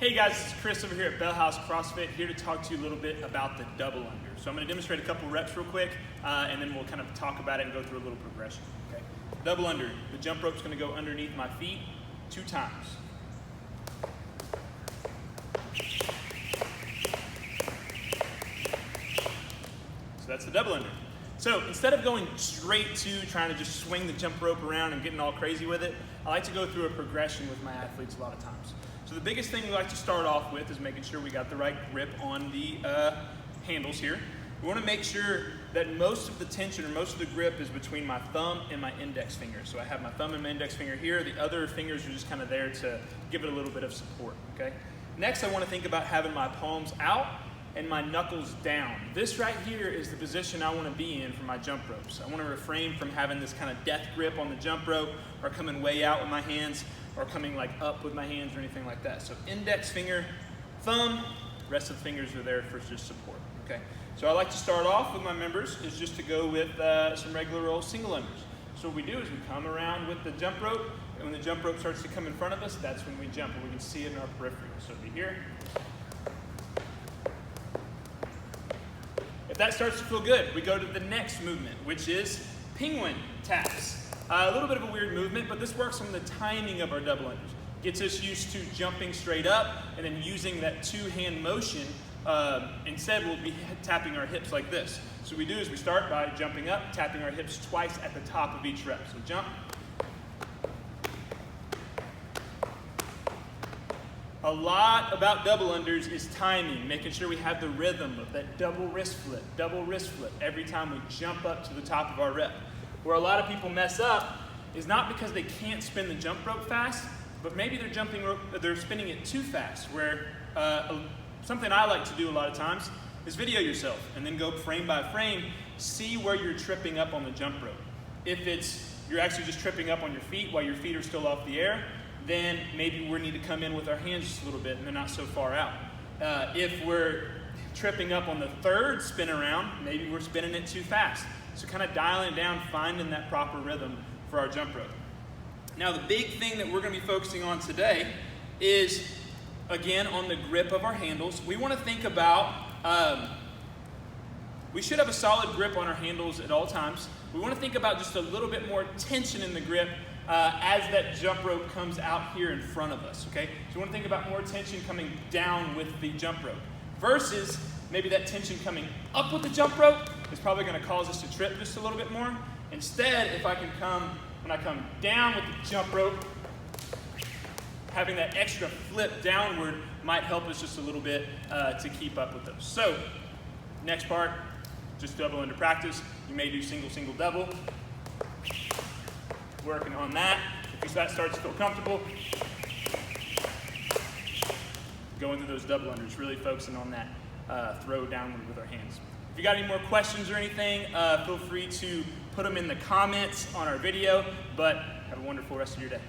Hey guys, this is Chris over here at Bellhouse CrossFit, here to talk to you a little bit about the double under. So I'm going to demonstrate a couple reps real quick, and then we'll kind of talk about it and go through a little progression. Okay. Double under. The jump rope's going to go underneath my feet 2 times. So that's the double under. So instead of going straight to trying to just swing the jump rope around and getting all crazy with it, I like to go through a progression with my athletes a lot of times. So the biggest thing we like to start off with is making sure we got the right grip on the handles here. We want to make sure that most of the tension or most of the grip is between my thumb and my index finger. So I have my thumb and my index finger here. The other fingers are just kind of there to give it a little bit of support, okay? Next, I want to think about having my palms out and my knuckles down. This right here is the position I want to be in for my jump ropes. I want to refrain from having this kind of death grip on the jump rope or coming way out with my hands or coming like up with my hands or anything like that. So index finger, thumb, rest of the fingers are there for just support, okay? So I like to start off with my members is just to go with some regular old single unders. So what we do is we come around with the jump rope, and when the jump rope starts to come in front of us, that's when we jump, and we can see it in our periphery. So it'll be here. If that starts to feel good, we go to the next movement, which is penguin taps. A little bit of a weird movement, but this works on the timing of our double unders. Gets us used to jumping straight up and then using that 2-hand motion. Instead, we'll be tapping our hips like this. So what we do is we start by jumping up, tapping our hips twice at the top of each rep. So jump. A lot about double unders is timing, making sure we have the rhythm of that double wrist flip every time we jump up to the top of our rep. Where a lot of people mess up is not because they can't spin the jump rope fast, but maybe they're spinning it too fast. Where something I like to do a lot of times is video yourself and then go frame by frame, see where you're tripping up on the jump rope. If you're actually just tripping up on your feet while your feet are still off the air, then maybe we need to come in with our hands just a little bit and they're not so far out. If we're tripping up on the third spin around, maybe we're spinning it too fast. So kind of dialing it down, finding that proper rhythm for our jump rope. Now the big thing that we're going to be focusing on today is, again, on the grip of our handles. We want to think about, we should have a solid grip on our handles at all times. We want to think about just a little bit more tension in the grip as that jump rope comes out here in front of us, okay? So we want to think about more tension coming down with the jump rope versus maybe that tension coming up with the jump rope is probably going to cause us to trip just a little bit more. Instead, if I can when I come down with the jump rope, having that extra flip downward might help us just a little bit to keep up with those. So, next part, just double under practice. You may do single, single, double. Working on that. If that starts to feel comfortable, going through those double unders, really focusing on that throw downward with our hands. If you got any more questions or anything, feel free to put them in the comments on our video, but have a wonderful rest of your day.